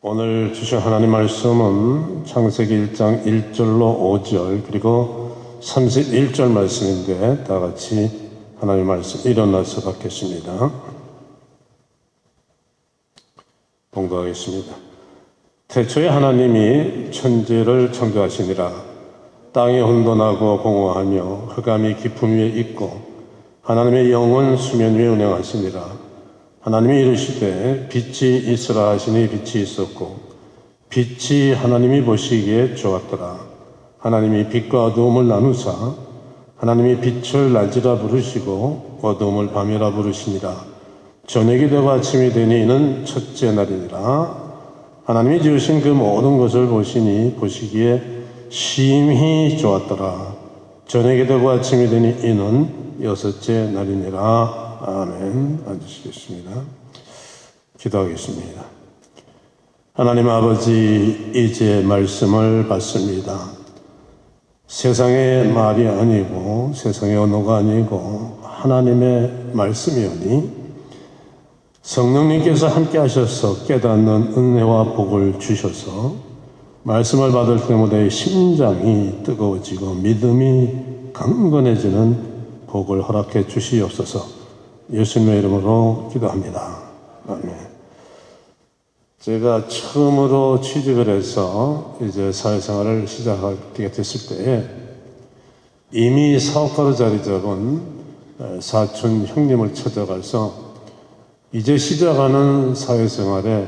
오늘 주신 하나님 말씀은 창세기 1장 1절로 5절 그리고 31절 말씀인데 다 같이 하나님 말씀 일어나서 받겠습니다. 봉독하겠습니다. 태초에 하나님이 천지를 창조하시니라. 땅이 혼돈하고 공허하며 흑암이 깊음 위에 있고 하나님의 영은 수면 위에 운행하시니라. 하나님이 이르시되 빛이 있으라 하시니 빛이 있었고 빛이 하나님이 보시기에 좋았더라. 하나님이 빛과 어두움을 나누사 하나님이 빛을 낮이라 부르시고 어두움을 밤이라 부르시니라. 저녁이 되고 아침이 되니 이는 첫째 날이니라. 하나님이 지으신 그 모든 것을 보시기에 심히 좋았더라. 저녁이 되고 아침이 되니 이는 여섯째 날이니라. 아멘. 앉으시겠습니다. 기도하겠습니다. 하나님 아버지, 이제 말씀을 받습니다. 세상의 말이 아니고 세상의 언어가 아니고 하나님의 말씀이오니 성령님께서 함께 하셔서 깨닫는 은혜와 복을 주셔서 말씀을 받을 때마다 심장이 뜨거워지고 믿음이 강건해지는 복을 허락해 주시옵소서. 예수님의 이름으로 기도합니다. 아멘. 제가 처음으로 취직을 해서 이제 사회생활을 시작하게 됐을 때에 이미 사업가로 자리 잡은 사촌 형님을 찾아가서 이제 시작하는 사회생활에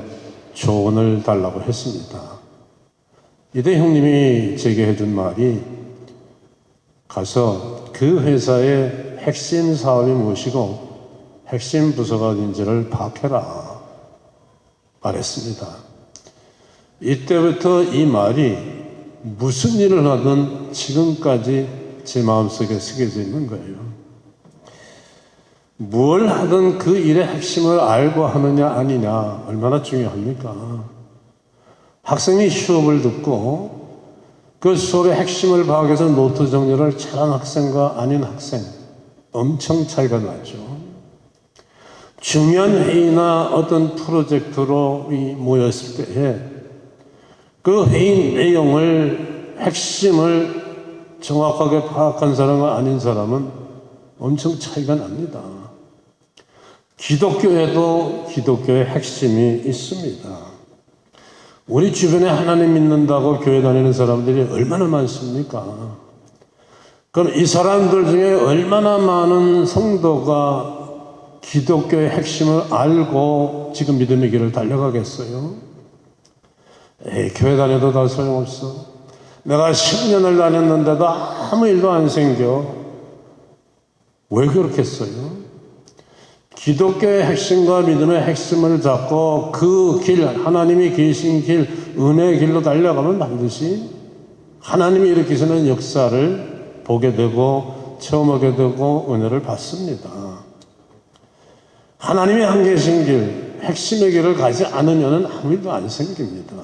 조언을 달라고 했습니다. 이때 형님이 제게 해준 말이 가서 그 회사의 핵심 사업이 무엇이고 핵심 부서가 어딘지를 파악해라 말했습니다. 이때부터 이 말이 무슨 일을 하든 지금까지 제 마음속에 새겨져 있는 거예요. 뭘 하든 그 일의 핵심을 알고 하느냐 아니냐 얼마나 중요합니까? 학생이 수업을 듣고 그 수업의 핵심을 파악해서 노트 정리를 잘한 학생과 아닌 학생 엄청 차이가 나죠. 중요한 회의나 어떤 프로젝트로 모였을 때에 그 회의 내용을 핵심을 정확하게 파악한 사람과 아닌 사람은 엄청 차이가 납니다. 기독교에도 기독교의 핵심이 있습니다. 우리 주변에 하나님 믿는다고 교회 다니는 사람들이 얼마나 많습니까? 그럼 이 사람들 중에 얼마나 많은 성도가 기독교의 핵심을 알고 지금 믿음의 길을 달려가겠어요? 교회 다녀도 다 소용없어. 내가 10년을 다녔는데도 아무 일도 안 생겨. 왜 그렇겠어요? 기독교의 핵심과 믿음의 핵심을 잡고 그 길, 하나님이 계신 길, 은혜의 길로 달려가면 반드시 하나님이 일으키시는 역사를 보게 되고 체험하게 되고 은혜를 받습니다. 하나님이 안 계신 길, 핵심의 길을 가지 않으면 아무 일도 안 생깁니다.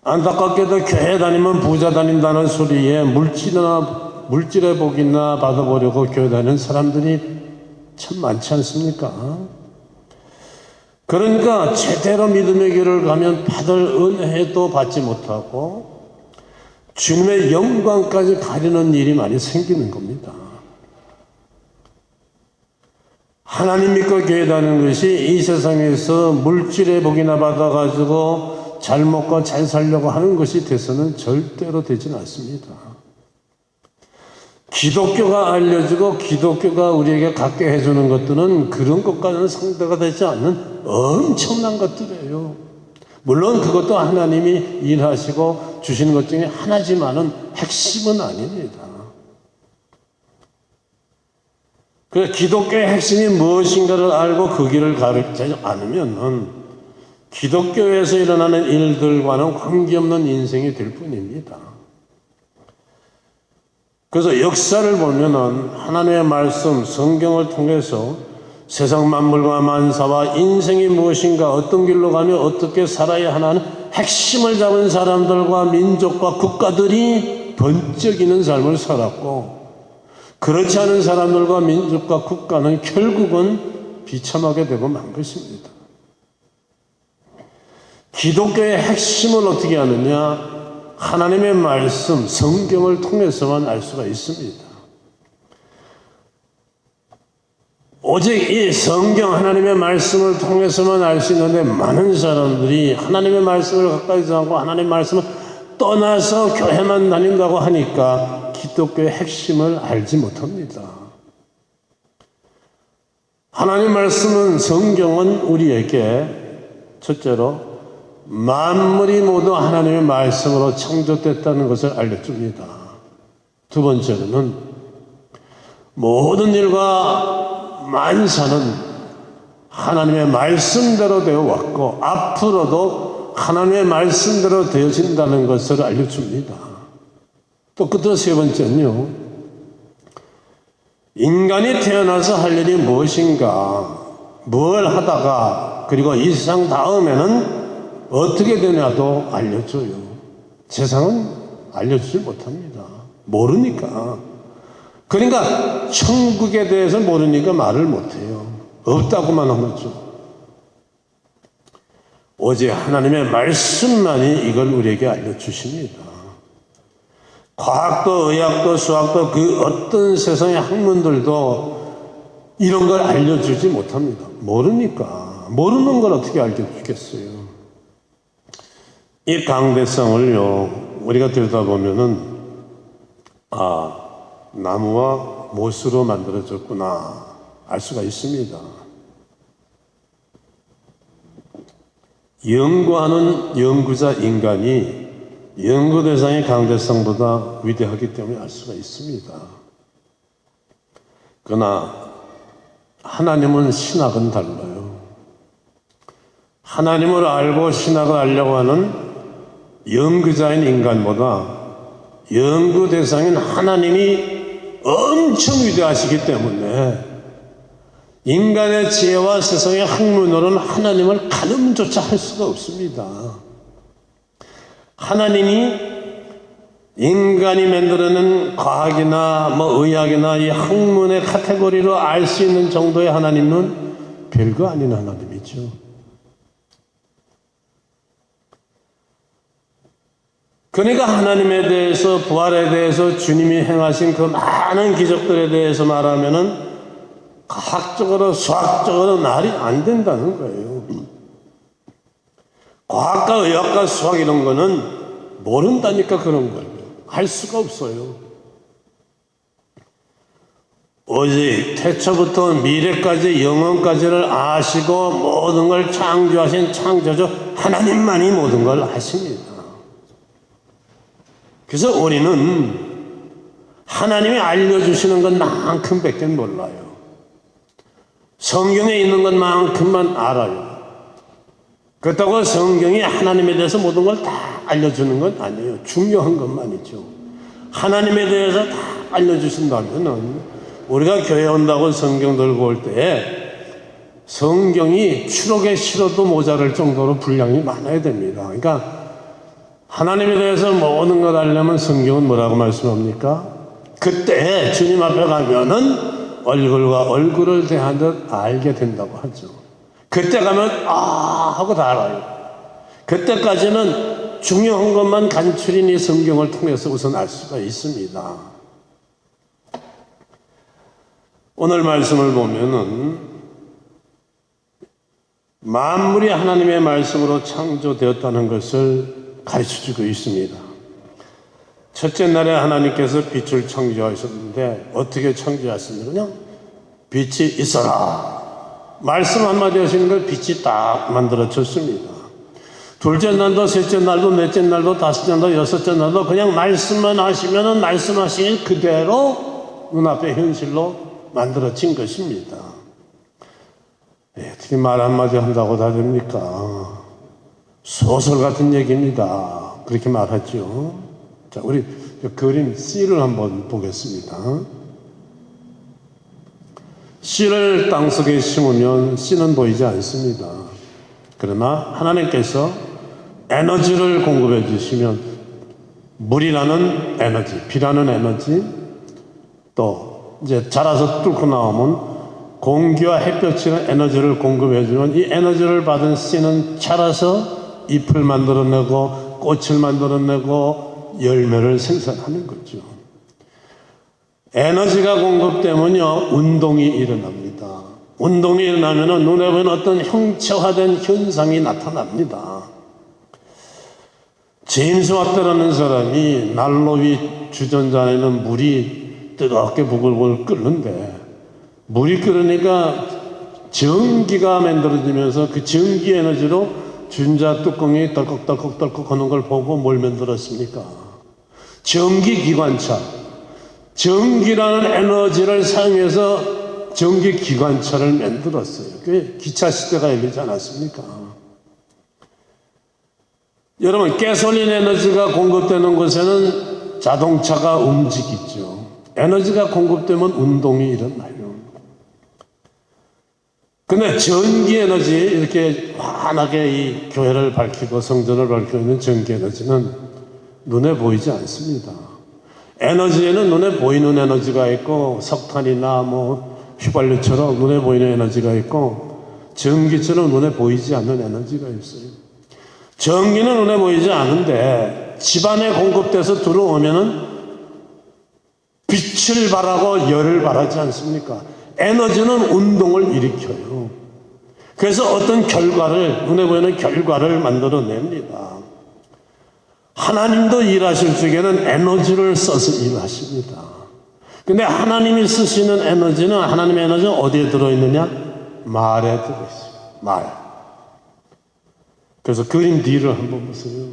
안타깝게도 교회 다니면 부자 다닌다는 소리에 물질의 복이나 받아보려고 교회 다니는 사람들이 참 많지 않습니까? 그러니까 제대로 믿음의 길을 가면 받을 은혜도 받지 못하고 주님의 영광까지 가리는 일이 많이 생기는 겁니다. 하나님 믿고 교회 다니는 것이 이 세상에서 물질의 복이나 받아가지고 잘 먹고 잘 살려고 하는 것이 돼서는 절대로 되지는 않습니다. 기독교가 알려지고 기독교가 우리에게 갖게 해주는 것들은 그런 것과는 상대가 되지 않는 엄청난 것들이에요. 물론 그것도 하나님이 일하시고 주시는 것 중에 하나지만은 핵심은 아닙니다. 그 기독교의 핵심이 무엇인가를 알고 그 길을 가르치지 않으면 기독교에서 일어나는 일들과는 관계없는 인생이 될 뿐입니다. 그래서 역사를 보면은 하나님의 말씀, 성경을 통해서 세상 만물과 만사와 인생이 무엇인가, 어떤 길로 가며 어떻게 살아야 하는 핵심을 잡은 사람들과 민족과 국가들이 번쩍이는 삶을 살았고, 그렇지 않은 사람들과 민족과 국가는 결국은 비참하게 되고 만 것입니다. 기독교의 핵심을 어떻게 하느냐? 하나님의 말씀, 성경을 통해서만 알 수가 있습니다. 오직 이 성경 하나님의 말씀을 통해서만 알 수 있는데 많은 사람들이 하나님의 말씀을 가까이 하고 하나님의 말씀을 떠나서 교회만 다닌다고 하니까 기독교의 핵심을 알지 못합니다. 하나님의 말씀은 성경은 우리에게 첫째로 만물이 모두 하나님의 말씀으로 창조됐다는 것을 알려줍니다. 두 번째로는 모든 일과 만사는 하나님의 말씀대로 되어 왔고 앞으로도 하나님의 말씀대로 되어진다는 것을 알려줍니다. 또 끝으로 세 번째는요, 인간이 태어나서 할 일이 무엇인가, 뭘 하다가 그리고 이 세상 다음에는 어떻게 되냐도 알려줘요. 세상은 알려주지 못합니다. 모르니까. 그러니까 천국에 대해서 모르니까 말을 못해요. 없다고만 하죠. 오직 하나님의 말씀만이 이걸 우리에게 알려주십니다. 과학도 의학도 수학도 그 어떤 세상의 학문들도 이런 걸 알려주지 못합니다. 모르니까. 모르는 걸 어떻게 알려주겠어요. 이 강대상을요, 우리가 들여다보면은 나무와 못으로 만들어졌구나 알 수가 있습니다. 연구하는 연구자 인간이 연구 대상의 강대상보다 위대하기 때문에 알 수가 있습니다. 그러나 하나님은 신학은 달라요. 하나님을 알고 신학을 알려고 하는 연구자인 인간보다 연구 대상인 하나님이 엄청 위대하시기 때문에 인간의 지혜와 세상의 학문으로는 하나님을 가늠조차 할 수가 없습니다. 하나님이 인간이 만들어낸 과학이나 의학이나 이 학문의 카테고리로 알 수 있는 정도의 하나님은 별거 아닌 하나님이죠. 그러니까 하나님에 대해서, 부활에 대해서, 주님이 행하신 그 많은 기적들에 대해서 말하면은 과학적으로, 수학적으로 말이 안 된다는 거예요. 과학과 의학과 수학 이런 거는 모른다니까 그런 거예요. 할 수가 없어요. 오직 태초부터 미래까지 영원까지를 아시고 모든 걸 창조하신 창조주 하나님만이 모든 걸 아십니다. 그래서 우리는 하나님이 알려주시는 것만큼밖에 몰라요. 성경에 있는 것만큼만 알아요. 그렇다고 성경이 하나님에 대해서 모든 걸 다 알려주는 건 아니에요. 중요한 것만이죠. 하나님에 대해서 다 알려주신다면 우리가 교회 온다고 성경 들고 올 때에 성경이 추록에 실어도 모자랄 정도로 분량이 많아야 됩니다. 그러니까 하나님에 대해서 모든 걸 알려면 성경은 뭐라고 말씀합니까? 그때 주님 앞에 가면은 얼굴과 얼굴을 대하듯 알게 된다고 하죠. 그때 가면 하고 다 알아요. 그때까지는 중요한 것만 간추린 이 성경을 통해서 우선 알 수가 있습니다. 오늘 말씀을 보면은 만물이 하나님의 말씀으로 창조되었다는 것을 가르쳐주고 있습니다. 첫째 날에 하나님께서 빛을 창조하셨는데 어떻게 창조하셨느냐? 그냥 빛이 있어라. 말씀 한마디 하시는 걸 빛이 딱 만들어졌습니다. 둘째 날도, 셋째 날도, 넷째 날도, 다섯째 날도, 여섯째 날도 그냥 말씀만 하시면은 말씀하신 그대로 눈앞에 현실로 만들어진 것입니다. 어떻게 말 한마디 한다고 다 됩니까? 소설 같은 얘기입니다. 그렇게 말하죠. 자, 우리 그림 C를 한번 보겠습니다. 씨를 땅속에 심으면 씨는 보이지 않습니다. 그러나 하나님께서 에너지를 공급해 주시면 물이라는 에너지, 비라는 에너지, 또 이제 자라서 뚫고 나오면 공기와 햇볕이라는 에너지를 공급해 주면 이 에너지를 받은 씨는 자라서 잎을 만들어내고 꽃을 만들어내고 열매를 생산하는 거죠. 에너지가 공급되면요, 운동이 일어납니다. 운동이 일어나면 눈에 보이는 어떤 형체화된 현상이 나타납니다. 제임스 왓트라는 사람이 난로 위 주전자에는 물이 뜨겁게 부글부글 끓는데, 물이 끓으니까 전기가 만들어지면서 그 전기 에너지로 주전자 뚜껑이 덜컥덜컥 하는 걸 보고 뭘 만들었습니까? 전기기관차. 전기라는 에너지를 사용해서 전기기관차를 만들었어요. 그게 기차 시대가 열리지 않았습니까? 여러분, 가솔린 에너지가 공급되는 곳에는 자동차가 움직이죠. 에너지가 공급되면 운동이 일어나요. 근데 전기 에너지, 이렇게 환하게 이 교회를 밝히고 성전을 밝히고 있는 전기 에너지는 눈에 보이지 않습니다. 에너지에는 눈에 보이는 에너지가 있고, 석탄이나 휘발유처럼 눈에 보이는 에너지가 있고, 전기처럼 눈에 보이지 않는 에너지가 있어요. 전기는 눈에 보이지 않는데 집안에 공급돼서 들어오면은 빛을 발하고 열을 발하지 않습니까? 에너지는 운동을 일으켜요. 그래서 어떤 결과를, 눈에 보이는 결과를 만들어냅니다. 하나님도 일하실 적에는 에너지를 써서 일하십니다. 근데 하나님이 쓰시는 에너지는, 하나님의 에너지는 어디에 들어있느냐? 말에 들어있어요. 말. 그래서 그림 뒤를 한번 보세요.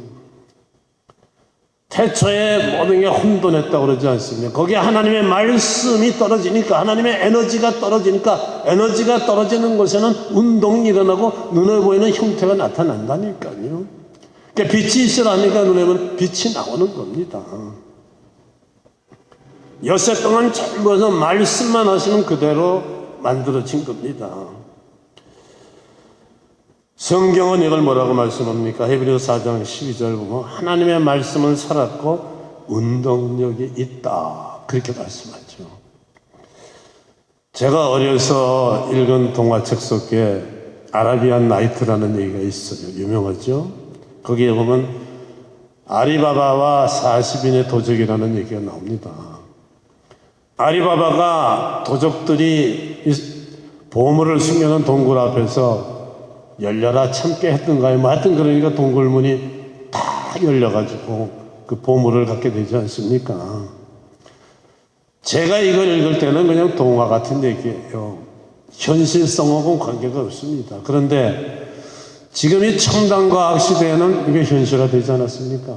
태초에 모든 게 혼돈했다고 그러지 않습니까? 거기에 하나님의 말씀이 떨어지니까, 하나님의 에너지가 떨어지니까, 에너지가 떨어지는 곳에는 운동이 일어나고 눈에 보이는 형태가 나타난다니까요. 그러니까 빛이 있으라니까 눈에 보이는 빛이 나오는 겁니다. 엿새 동안 잘구어서 말씀만 하시면 그대로 만들어진 겁니다. 성경은 이걸 뭐라고 말씀합니까? 히브리서 4장 12절 보면 하나님의 말씀은 살았고 운동력이 있다, 그렇게 말씀하죠. 제가 어려서 읽은 동화책 속에 아라비안 나이트라는 얘기가 있어요. 유명하죠? 거기에 보면 아리바바와 40인의 도적이라는 얘기가 나옵니다. 아리바바가 도적들이 보물을 숨겨놓은 동굴 앞에서 열려라 참게 했던가요? 하여튼 그러니까 동굴문이 다 열려가지고 그 보물을 갖게 되지 않습니까? 제가 이걸 읽을 때는 그냥 동화 같은 얘기예요. 현실성하고는 관계가 없습니다. 그런데 지금 이 첨단과학 시대에는 이게 현실화되지 않았습니까?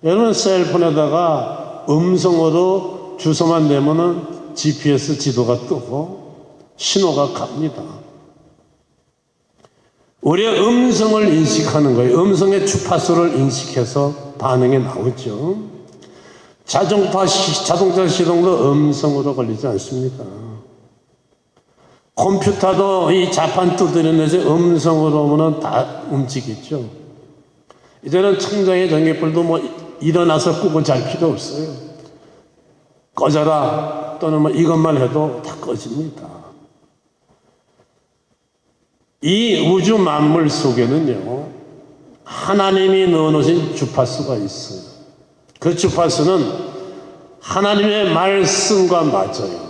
여러분, 셀폰에다가 음성으로 주소만 내면은 GPS 지도가 뜨고 신호가 갑니다. 우리의 음성을 인식하는 거예요. 음성의 주파수를 인식해서 반응이 나오죠. 자동차 시동도 음성으로 걸리지 않습니까? 컴퓨터도 이 자판 두드리면서 음성으로 보면 다 움직이죠. 이제는 천장의 전기불도 일어나서 끄고 잘 필요 없어요. 꺼져라 또는 이것만 해도 다 꺼집니다. 이 우주 만물 속에는요, 하나님이 넣어놓으신 주파수가 있어요. 그 주파수는 하나님의 말씀과 맞아요.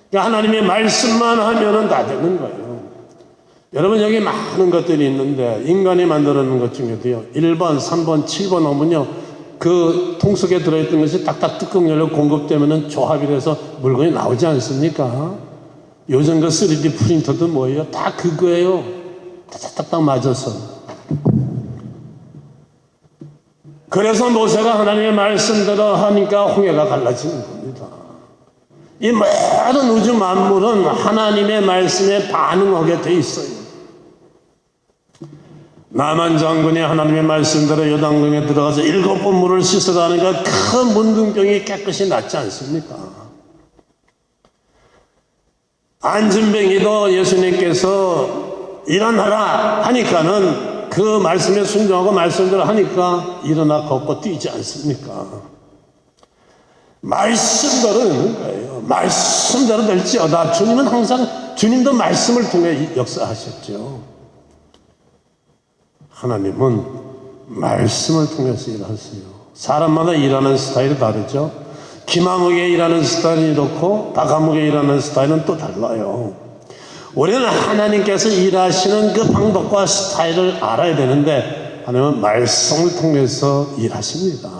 그러니까 하나님의 말씀만 하면은 다 되는 거예요. 여러분, 여기 많은 것들이 있는데 인간이 만들어 놓은 것 중에도요, 1번, 3번, 7번 오면요, 그 통 속에 들어있던 것이 딱딱 뚜껑 열려 공급되면은 조합이 돼서 물건이 나오지 않습니까? 요즘 그 3D 프린터도 뭐예요? 다 그거예요. 딱딱 맞아서. 그래서 모세가 하나님의 말씀대로 하니까 홍해가 갈라지는 겁니다. 이 모든 우주 만물은 하나님의 말씀에 반응하게 돼 있어요. 나만 장군이 하나님의 말씀대로 요단강에 들어가서 7번 물을 씻으라 하니까 큰 문둥병이 깨끗이 낫지 않습니까? 안진뱅이도 예수님께서 일어나라 하니까는 그 말씀에 순종하고 말씀대로 하니까 일어나 걷고 뛰지 않습니까? 말씀대로 되는 거예요. 말씀대로 될지어다. 주님은 항상, 주님도 말씀을 통해 역사하셨죠. 하나님은 말씀을 통해서 일하세요. 사람마다 일하는 스타일이 다르죠. 기마무게 일하는 스타일이 이렇고 다가무게 일하는 스타일은 또 달라요. 우리는 하나님께서 일하시는 그 방법과 스타일을 알아야 되는데 하나님은 말씀을 통해서 일하십니다.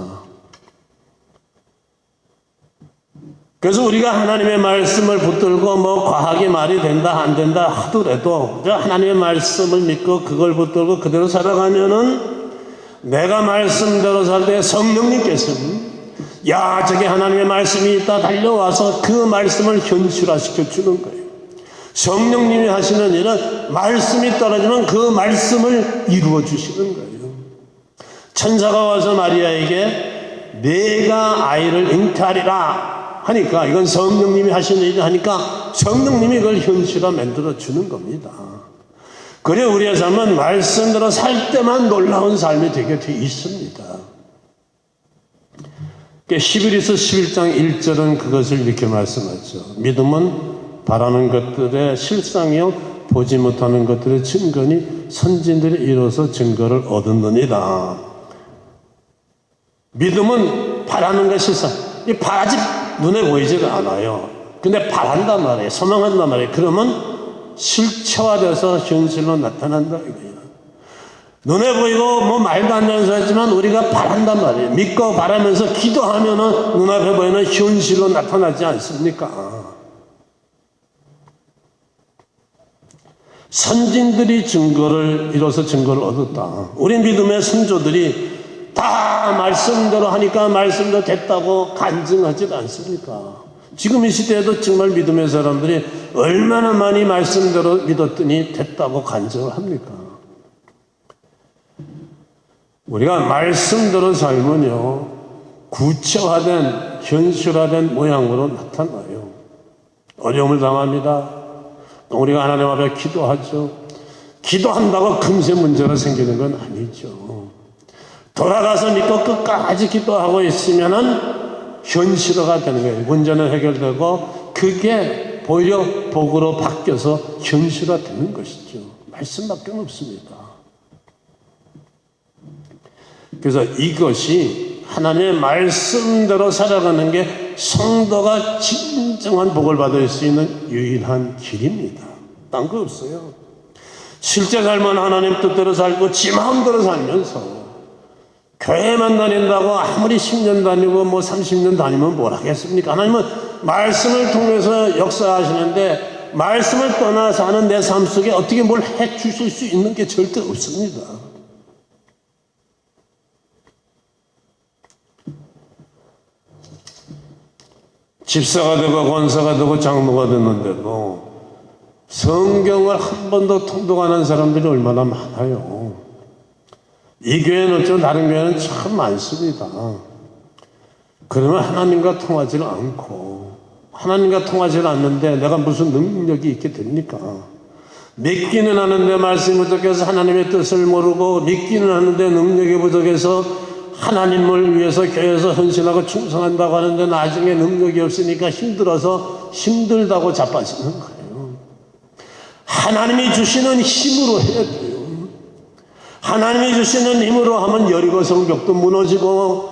그래서 우리가 하나님의 말씀을 붙들고 뭐 과학이 말이 된다 안 된다 하더라도 하나님의 말씀을 믿고 그걸 붙들고 그대로 살아가면은 내가 말씀대로 살 때 성령님께서는 야 저게 하나님의 말씀이 있다 달려와서 그 말씀을 현실화시켜 주는 거예요. 성령님이 하시는 일은 말씀이 떨어지면 그 말씀을 이루어 주시는 거예요. 천사가 와서 마리아에게 내가 아이를 잉태하리라 하니까 이건 성령님이 하시는 일을 하니까 성령님이 그걸 현실화 만들어 주는 겁니다. 그래 우리의 삶은 말씀대로 살 때만 놀라운 삶이 되게 돼 있습니다. 히브리서 11장 1절은 그것을 이렇게 말씀하죠. 믿음은 바라는 것들의 실상이요 보지 못하는 것들의 증거니 선진들이 이뤄서 증거를 얻었느니라. 믿음은 바라는 것이 실상. 이 바라지 눈에 보이지가 않아요. 근데 바란단 말이에요. 소망한단 말이에요. 그러면 실체화돼서 현실로 나타난다 이거예요. 눈에 보이고 뭐 말도 안 되는 소리 하지만 우리가 바란단 말이에요. 믿고 바라면서 기도하면은 눈앞에 보이는 현실로 나타나지 않습니까? 선진들이 증거를 이뤄서 증거를 얻었다. 우리 믿음의 선조들이 다 말씀대로 하니까 말씀대로 됐다고 간증하지 않습니까? 지금 이 시대에도 정말 믿음의 사람들이 얼마나 많이 말씀대로 믿었더니 됐다고 간증을 합니까? 우리가 말씀대로 살면요 구체화된 현실화된 모양으로 나타나요. 어려움을 당합니다. 우리가 하나님 앞에 기도하죠. 기도한다고 금세 문제가 생기는 건 아니죠. 돌아가서 믿고 끝까지 기도하고 있으면은 현실화가 되는 거예요. 문제는 해결되고 그게 오히려 복으로 바뀌어서 현실화 되는 것이죠. 말씀밖에 없습니다. 그래서 이것이 하나님의 말씀대로 살아가는 게 성도가 진정한 복을 받을 수 있는 유일한 길입니다. 딴 거 없어요. 실제 삶은 하나님 뜻대로 살고 지 마음대로 살면서 교회만 다닌다고 아무리 10년 다니고 뭐 30년 다니면 뭘 하겠습니까? 하나님은 말씀을 통해서 역사하시는데 말씀을 떠나 사는 내 삶 속에 어떻게 뭘 해 주실 수 있는 게 절대 없습니다. 집사가 되고 권사가 되고 장로가 됐는데도 성경을 한 번도 통독하는 사람들이 얼마나 많아요. 이 교회는 어쩌면 다른 교회는 참 많습니다. 그러면 하나님과 통하지를 않고 하나님과 통하지를 않는데 내가 무슨 능력이 있게 됩니까? 믿기는 하는데 말씀이 부족해서 하나님의 뜻을 모르고 믿기는 하는데 능력이 부족해서 하나님을 위해서 교회에서 헌신하고 충성한다고 하는데 나중에 능력이 없으니까 힘들어서 힘들다고 자빠지는 거예요. 하나님이 주시는 힘으로 해야 돼요. 하나님이 주시는 힘으로 하면 여리고 성벽도 무너지고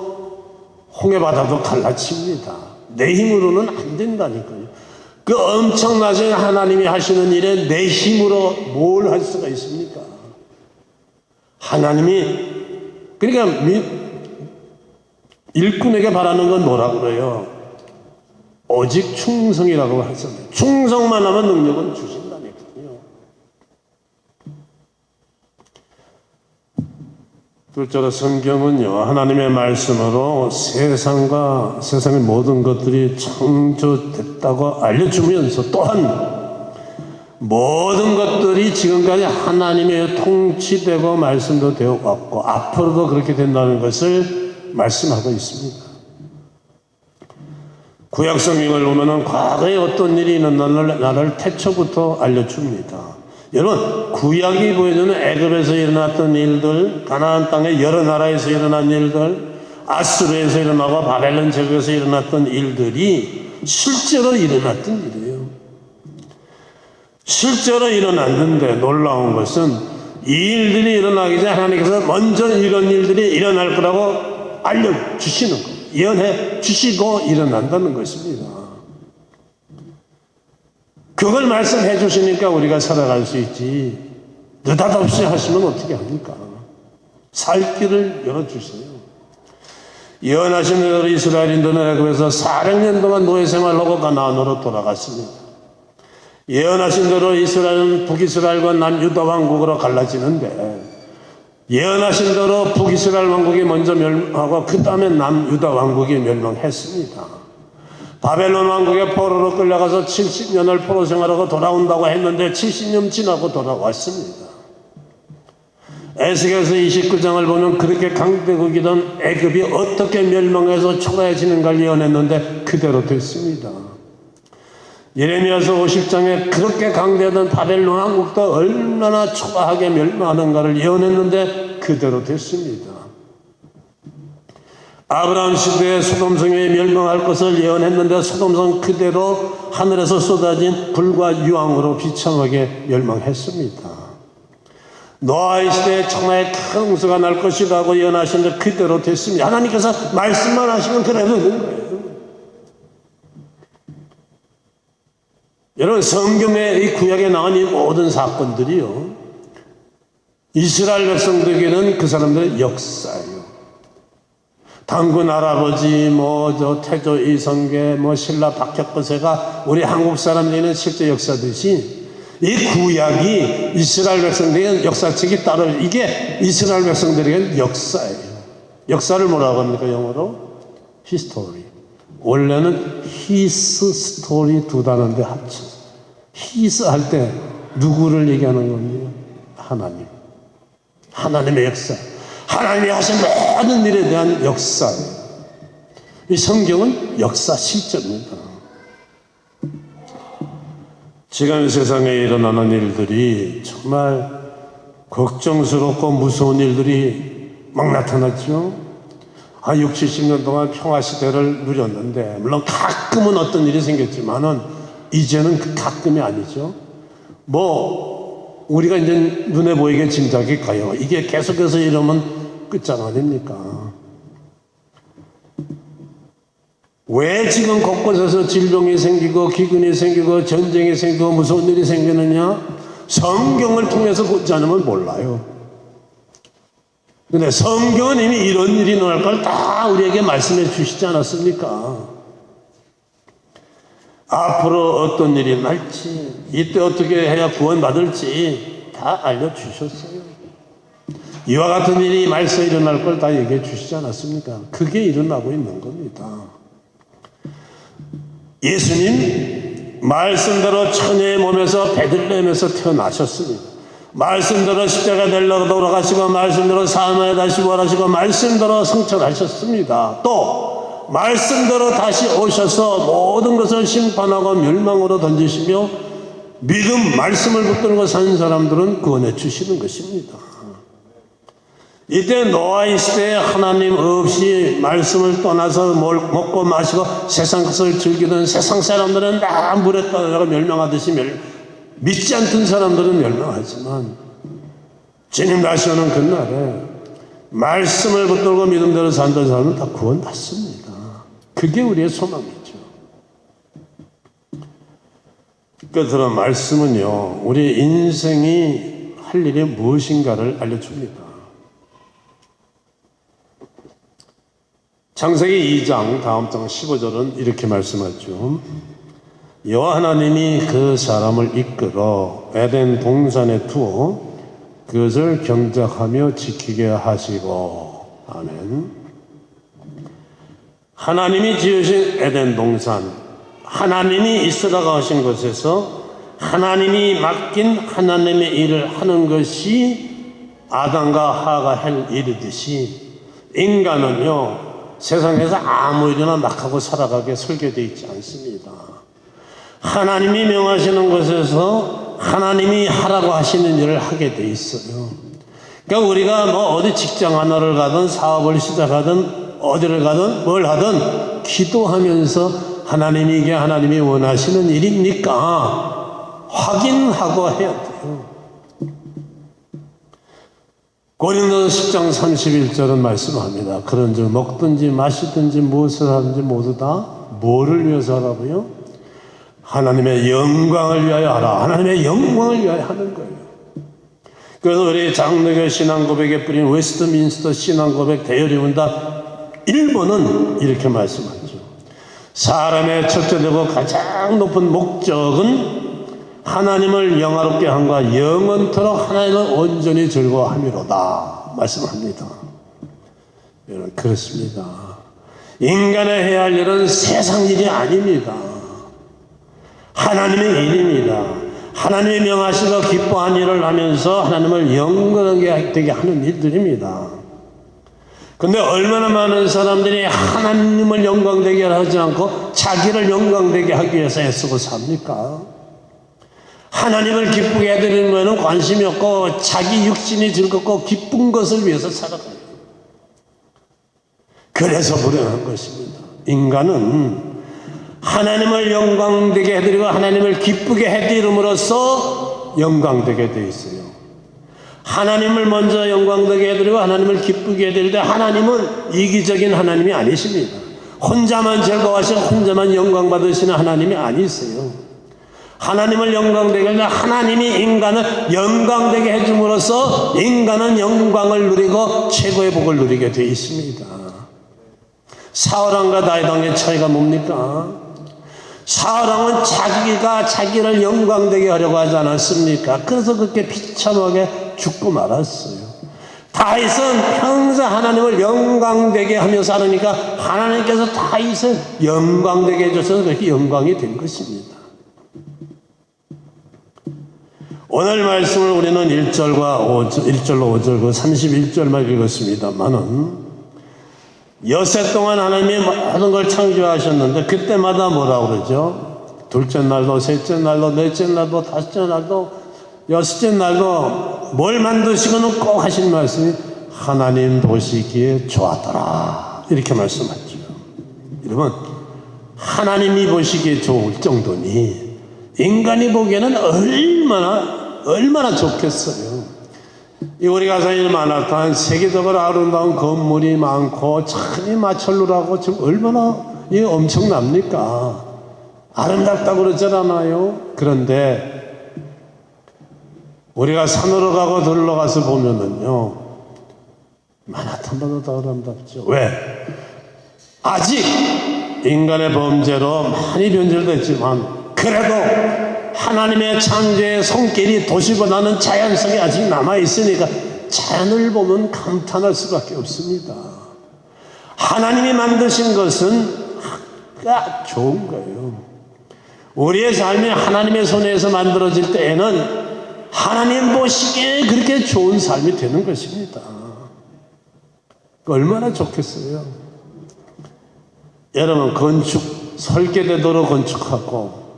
홍해바다도 갈라칩니다. 내 힘으로는 안 된다니까요. 그 엄청나게 하나님이 하시는 일에 내 힘으로 뭘 할 수가 있습니까? 하나님이 그러니까 일꾼에게 바라는 건 뭐라고 그래요? 오직 충성이라고 하잖아요. 충성만 하면 능력은 주신다니까요. 둘째로 성경은요 하나님의 말씀으로 세상의 모든 것들이 창조됐다고 알려주면서 또한 모든 것들이 지금까지 하나님의 통치되고 말씀도 되어 왔고 앞으로도 그렇게 된다는 것을 말씀하고 있습니다. 구약 성경을 보면은 과거에 어떤 일이 있는 나를 태초부터 알려줍니다. 여러분 구약이 보여주는 애굽에서 일어났던 일들, 가나안 땅의 여러 나라에서 일어난 일들, 아수르에서 일어나고 바벨론 제국에서 일어났던 일들이 실제로 일어났던 일이에요. 실제로 일어났는데 놀라운 것은 이 일들이 일어나기 전에 하나님께서 먼저 이런 일들이 일어날 거라고 알려주시는 거, 예언해 주시고 일어난다는 것입니다. 그걸 말씀해 주시니까 우리가 살아갈 수 있지, 느닷없이 하시면 어떻게 합니까? 살 길을 열어주세요. 예언하신 대로 이스라엘인들은 애굽에서 400년 동안 노예 생활하고 가나안으로 돌아갔습니다. 예언하신 대로 이스라엘은 북이스라엘과 남유다 왕국으로 갈라지는데, 예언하신 대로 북이스라엘 왕국이 먼저 멸망하고 그 다음에 남유다 왕국이 멸망했습니다. 바벨론 왕국의 포로로 끌려가서 70년을 포로 생활하고 돌아온다고 했는데 70년 지나고 돌아왔습니다. 에스겔서 29장을 보면 그렇게 강대국이던 애굽이 어떻게 멸망해서 초라해지는가를 예언했는데 그대로 됐습니다. 예레미야서 50장에 그렇게 강대하던 바벨론 왕국도 얼마나 초라하게 멸망하는가를 예언했는데 그대로 됐습니다. 아브라함 시대에 소돔성이 멸망할 것을 예언했는데 소돔성 그대로 하늘에서 쏟아진 불과 유황으로 비참하게 멸망했습니다. 노아의 시대에 천하에 큰 홍수가 날 것이라고 예언하시는데 그대로 됐습니다. 하나님께서 말씀만 하시면 그래도 되는 거예요. 여러분, 성경의 이 구약에 나온 이 모든 사건들이요, 이스라엘 백성들에게는 그 사람들의 역사예요. 당군 할아버지, 태조 이성계, 신라 박혁거세가 우리 한국 사람들에게는 실제 역사듯이 이 구약이 이스라엘 백성들에게는 역사책이 따로, 이게 이스라엘 백성들에게는 역사예요. 역사를 뭐라고 합니까? 영어로? history. 원래는 his story 두 단어인데 합쳐서 his 할 때 누구를 얘기하는 겁니까? 하나님. 하나님의 역사. 하나님이 하신 모든 일에 대한 역사예요. 이 성경은 역사 실제입니다. 지금 세상에 일어나는 일들이 정말 걱정스럽고 무서운 일들이 막 나타났죠. 60, 70년 동안 평화시대를 누렸는데, 물론 가끔은 어떤 일이 생겼지만은 이제는 그 가끔이 아니죠. 우리가 이제 눈에 보이게 짐작이 가요. 이게 계속해서 이러면 끝장 아닙니까? 왜 지금 곳곳에서 질병이 생기고 기근이 생기고 전쟁이 생기고 무서운 일이 생기느냐? 성경을 통해서 보지 않으면 몰라요. 근데 성경은 이미 이런 일이 일어날 걸 다 우리에게 말씀해 주시지 않았습니까? 앞으로 어떤 일이 날지, 이때 어떻게 해야 구원받을지 다 알려주셨어요. 이와 같은 일이 말세 일어날 걸 다 얘기해 주시지 않았습니까? 그게 일어나고 있는 겁니다. 예수님 말씀대로 처녀의 몸에서 베들레헴에서 태어나셨습니다. 말씀대로 십자가 내려고 돌아가시고, 말씀대로 사흘 다시 부활하시고, 말씀대로 승천하셨습니다. 또 말씀대로 다시 오셔서 모든 것을 심판하고 멸망으로 던지시며 믿음 말씀을 붙들고 사는 사람들은 구원해 주시는 것입니다. 이때 노아의 시대에 하나님 없이 말씀을 떠나서 먹고 마시고 세상 것을 즐기던 세상 사람들은 다 물에 떠나가 멸망하듯이 믿지 않던 사람들은 멸망하지만, 주님 다시 오는 그날에 말씀을 붙들고 믿음대로 사는 사람은 다 구원받습니다. 그게 우리의 소망이죠. 끝으로 말씀은요, 우리 인생이 할 일이 무엇인가를 알려줍니다. 창세기 2장 다음 장 15절은 이렇게 말씀하죠. 여호와 하나님이 그 사람을 이끌어 에덴 동산에 두어 그것을 경작하며 지키게 하시고. 아멘. 하나님이 지으신 에덴 동산, 하나님이 있으라고 하신 곳에서 하나님이 맡긴 하나님의 일을 하는 것이 아담과 하와가 할 일이듯이, 인간은요 세상에서 아무 일이나 막 하고 살아가게 설계되어 있지 않습니다. 하나님이 명하시는 것에서 하나님이 하라고 하시는 일을 하게 돼 있어요. 그러니까 우리가 어디 직장 하나를 가든 사업을 시작하든 어디를 가든 뭘 하든 기도하면서 하나님이 이게 하나님이 원하시는 일입니까? 확인하고 해야 돼요. 고린도서 10장 31절은 말씀합니다. 그런즉 먹든지 마시든지 무엇을 하든지 모두 다 뭐를 위해서 하라고요? 하나님의 영광을 위하여 하라. 하나님의 영광을 위하여 하는 거예요. 그래서 우리 장로교 신앙고백에 뿌린 웨스트민스터 신앙고백 대여리문답 1번은 이렇게 말씀하죠. 사람의 첫째되고 가장 높은 목적은 하나님을 영화롭게 함과 영원토록 하나님을 온전히 즐거워함이로다 말씀합니다. 여러분, 그렇습니다. 인간이 해야 할 일은 세상 일이 아닙니다. 하나님의 일입니다. 하나님의 명하시고 기뻐한 일을 하면서 하나님을 영광하게 되게 하는 일들입니다. 근데 얼마나 많은 사람들이 하나님을 영광되게 하지 않고 자기를 영광되게 하기 위해서 애쓰고 삽니까? 하나님을 기쁘게 해드리는 것에는 관심이 없고 자기 육신이 즐겁고 기쁜 것을 위해서 살아가요. 그래서 불행한 것입니다. 인간은 하나님을 영광되게 해드리고 하나님을 기쁘게 해드림으로써 영광되게 되어 있어요. 하나님을 먼저 영광되게 해드리고 하나님을 기쁘게 해드릴 때 하나님은 이기적인 하나님이 아니십니다. 혼자만 즐거워하시고 혼자만 영광받으시는 하나님이 아니세요. 하나님을 영광되게 하려 하나님이 인간을 영광되게 해줌으로써 인간은 영광을 누리고 최고의 복을 누리게 되어 있습니다. 사울왕과 다윗왕의 차이가 뭡니까? 사울왕은 자기가 자기를 영광되게 하려고 하지 않았습니까? 그래서 그렇게 비참하게 죽고 말았어요. 다윗은 평생 하나님을 영광되게 하며 살으니까 하나님께서 다윗을 영광되게 해줘서 그렇게 영광이 된 것입니다. 오늘 말씀을 우리는 1절로 5절 그 31절만 읽었습니다만은 여세 동안 하나님이 모든 걸 창조하셨는데 그때마다 뭐라고 그러죠? 둘째 날도 셋째 날도 넷째 날도 다섯째 날도 여섯째 날도 뭘 만드시고는 꼭 하신 말씀이 하나님 보시기에 좋았더라 이렇게 말씀하죠. 여러분, 하나님이 보시기에 좋을 정도니 인간이 보기에는 얼마나 좋겠어요. 우리가 사실 마나탄 세계적으로 아름다운 건물이 많고 참이 마철루라고 지금 얼마나 엄청납니까? 아름답다고 그러지 않아요? 그런데 우리가 산으로 가고 들러 가서 보면은요 마나탄보다 더 아름답죠. 왜? 아직 인간의 범죄로 많이 변질됐지만 그래도 하나님의 창조의 손길이 도시보다는 자연성이 아직 남아있으니까 자연을 보면 감탄할 수밖에 없습니다. 하나님이 만드신 것은 좋은 거예요. 우리의 삶이 하나님의 손에서 만들어질 때에는 하나님 보시기에 그렇게 좋은 삶이 되는 것입니다. 얼마나 좋겠어요. 여러분, 건축 설계되도록 건축하고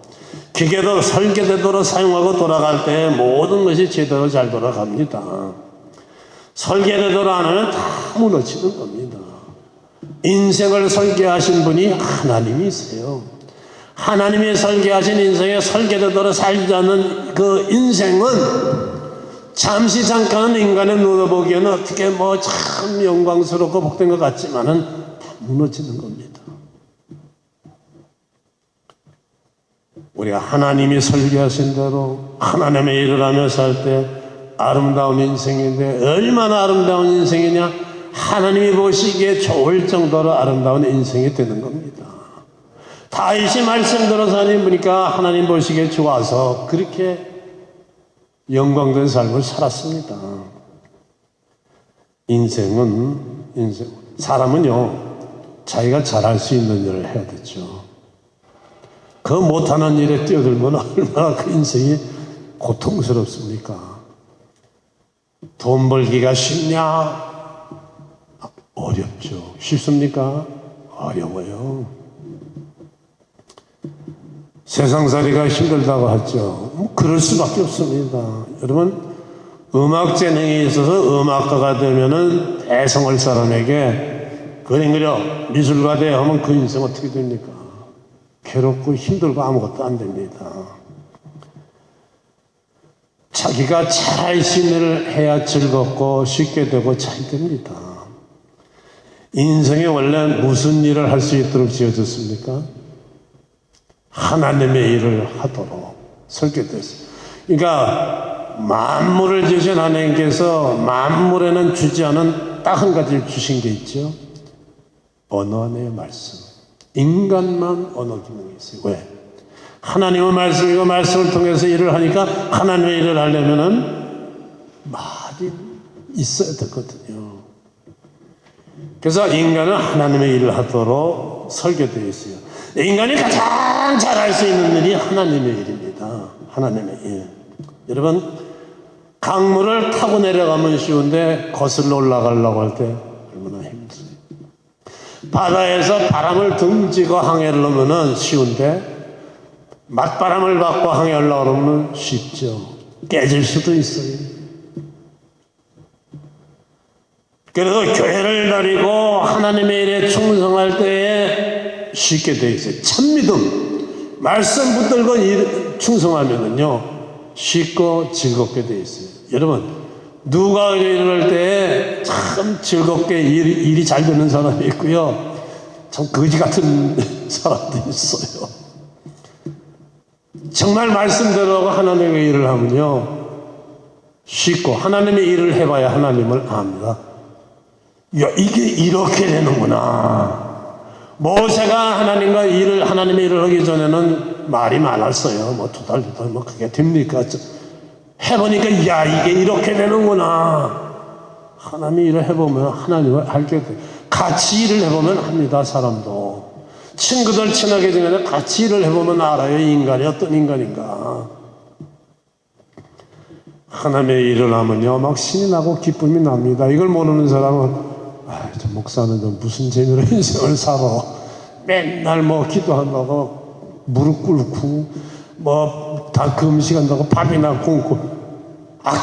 기계도 설계되도록 사용하고 돌아갈 때 모든 것이 제대로 잘 돌아갑니다. 설계되도록 안 하면 다 무너지는 겁니다. 인생을 설계하신 분이 하나님이세요. 하나님이 설계하신 인생에 설계되도록 살지 않는 그 인생은 잠시 잠깐은 인간의 눈으로 보기에는 어떻게 참 영광스럽고 복된 것 같지만은 다 무너지는 겁니다. 우리가 하나님이 설계하신 대로 하나님의 일을 하며 살 때 아름다운 인생인데 얼마나 아름다운 인생이냐? 하나님이 보시기에 좋을 정도로 아름다운 인생이 되는 겁니다. 다윗이 말씀대로 사는 보니까 하나님 보시기에 좋아서 그렇게 영광된 삶을 살았습니다. 사람은요 자기가 잘할 수 있는 일을 해야 되죠. 그 못하는 일에 뛰어들면 얼마나 그 인생이 고통스럽습니까? 돈 벌기가 쉽냐? 어렵죠. 쉽습니까? 어려워요. 세상살이가 힘들다고 하죠. 그럴 수밖에 없습니다. 여러분, 음악 재능에 있어서 음악가가 되면은 대성할 사람에게 그림 그려 미술가 돼 하면 그 인생 어떻게 됩니까? 괴롭고 힘들고 아무것도 안 됩니다. 자기가 잘할 수 있는 일을 해야 즐겁고 쉽게 되고 잘 됩니다. 인생에 원래 무슨 일을 할 수 있도록 지어졌습니까? 하나님의 일을 하도록 설계됐어요. 그러니까 만물을 지으신 하나님께서 만물에는 주지 않은 딱 한 가지를 주신 게 있죠. 언어 안의 말씀. 인간만 언어 기능이 있어요. 왜? 하나님의 말씀이고 말씀을 통해서 일을 하니까 하나님의 일을 하려면은 말이 있어야 되거든요. 그래서 인간은 하나님의 일을 하도록 설계되어 있어요. 인간이 가장 잘할 수 있는 일이 하나님의 일입니다. 하나님의 일. 여러분, 강물을 타고 내려가면 쉬운데 거슬러 올라가려고 할 때 얼마나 힘들어요. 바다에서 바람을 등지고 항해를 하면 쉬운데 맞바람을 받고 항해하려고 하면 쉽죠. 깨질 수도 있어요. 그래서 교회를 다니고 하나님의 일에 충성할 때에 쉽게 되어 있어요. 참믿음, 말씀 붙들고 충성하면은요 쉽고 즐겁게 되어 있어요. 여러분, 누가 일을 할 때 참 즐겁게 일이 잘 되는 사람이 있고요, 참 거지 같은 사람도 있어요. 정말 말씀대로 하나님의 일을 하면요 쉽고, 하나님의 일을 해봐야 하나님을 압니다. 야, 이게 이렇게 되는구나. 모세가 하나님의 일을 하기 전에는 말이 많았어요. 뭐 2달 뭐 그게 됩니까? 해보니까 야, 이게 이렇게 되는구나. 하나님의 일을 해보면 하나님을 알게 돼요. 같이 일을 해보면 합니다. 사람도 친구들 친하게 지내면 같이 일을 해보면 알아요. 인간이 어떤 인간인가. 하나님의 일을 하면요 막 신이 나고 기쁨이 납니다. 이걸 모르는 사람은 저 목사는 무슨 재미로 인생을 살아. 맨날 뭐 기도한다고 무릎 꿇고 뭐 다 금식한다고 밥이나 굶고,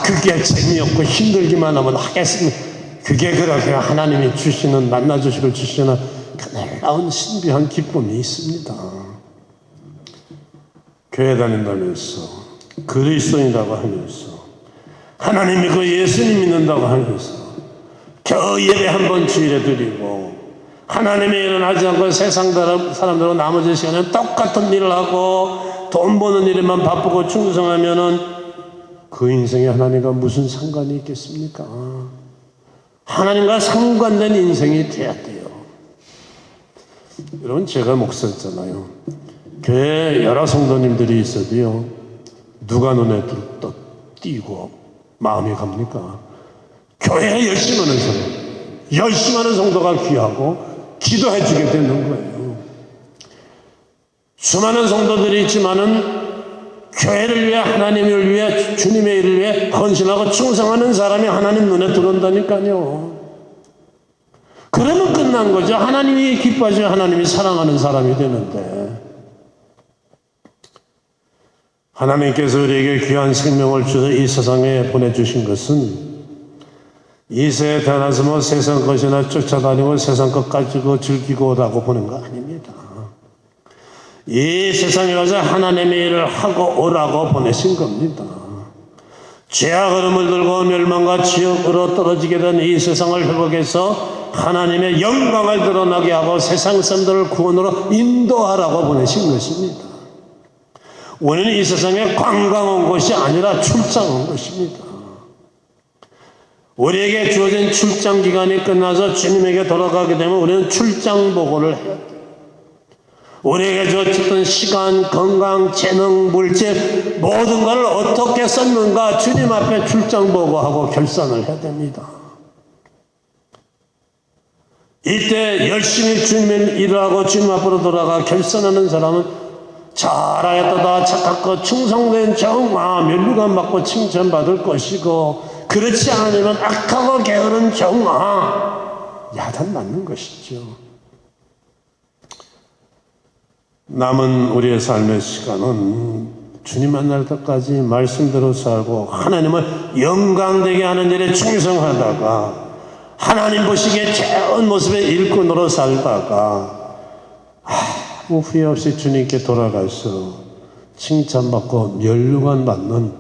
그게 재미없고 힘들기만 하면 하겠습니다. 그게 그렇게 하나님이 주시는, 만나주시고 주시는 그 놀라운 신비한 기쁨이 있습니다. 교회 다닌다면서, 그리스도인이라고 하면서, 하나님 믿고 예수님 믿는다고 하면서 겨우 예배 한 번 주일에 드리고 하나님의 일은 하지 않고 세상 사람들은 나머지 시간에 똑같은 일을 하고 돈 버는 일에만 바쁘고 충성하면은 그 인생에 하나님과 무슨 상관이 있겠습니까? 하나님과 상관된 인생이 돼야 돼요. 여러분, 제가 목사였잖아요. 교회에 여러 성도님들이 있어도요 누가 눈에 띄고 마음이 갑니까? 교회에 열심히 하는 사람, 열심히 하는 성도가 귀하고 기도해 주게 되는 거예요. 수많은 성도들이 있지만은 교회를 위해, 하나님을 위해, 주님의 일을 위해 헌신하고 충성하는 사람이 하나님 눈에 들어온다니까요. 그러면 끝난 거죠. 하나님이 기뻐하시고 하나님이 사랑하는 사람이 되는데, 하나님께서 우리에게 귀한 생명을 주셔서 이 세상에 보내주신 것은 이 세에 태어나서 뭐 세상 것이나 쫓아다니고 세상 것 가지고 즐기고 오라고 보는 거 아닙니다. 이 세상에 와서 하나님의 일을 하고 오라고 보내신 겁니다. 죄악 얼음을 들고 멸망과 지옥으로 떨어지게 된 이 세상을 회복해서 하나님의 영광을 드러나게 하고 세상 사람들을 구원으로 인도하라고 보내신 것입니다. 우리는 이 세상에 관광 온 것이 아니라 출장 온 것입니다. 우리에게 주어진 출장 기간이 끝나서 주님에게 돌아가게 되면 우리는 출장 보고를 해야 돼요. 우리에게 주어졌던 시간, 건강, 재능, 물질 모든 걸 어떻게 썼는가 주님 앞에 출장 보고하고 결산을 해야 됩니다. 이때 열심히 주님의 일을 하고 주님 앞으로 돌아가 결산하는 사람은 잘하였다, 착하고 충성된 정아, 면류관 받고 칭찬받을 것이고, 그렇지 않으면 악하고 게으른 정아, 야단 맞는 것이죠. 남은 우리의 삶의 시간은 주님 만날 때까지 말씀대로 살고 하나님을 영광되게 하는 일에 충성하다가 하나님 보시기에 좋은 모습의 일꾼으로 살다가 아무 후회 없이 주님께 돌아가서 칭찬받고 면류관 받는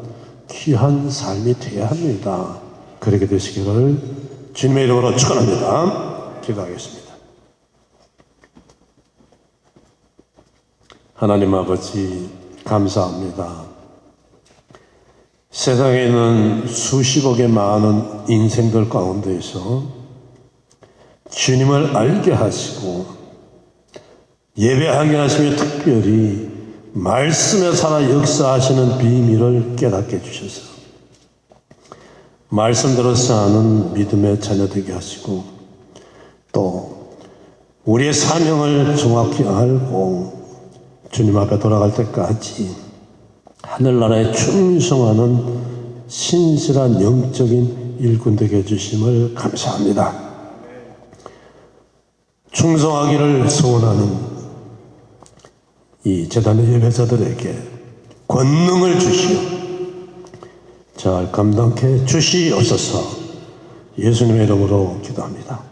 귀한 삶이 되어야 합니다. 그렇게 되시기를 주님의 이름으로 축원합니다. 기도하겠습니다. 하나님 아버지 감사합니다. 세상에 있는 수십억의 많은 인생들 가운데에서 주님을 알게 하시고 예배하게 하시며 특별히 말씀에 살아 역사하시는 비밀을 깨닫게 해주셔서 말씀대로 사는 믿음의 자녀 되게 하시고 또 우리의 사명을 정확히 알고 주님 앞에 돌아갈 때까지 하늘나라에 충성하는 신실한 영적인 일꾼 되게 해주심을 감사합니다. 충성하기를 소원하는 이 재단의 예배자들에게 권능을 주시어 잘 감당해 주시옵소서. 예수님의 이름으로 기도합니다.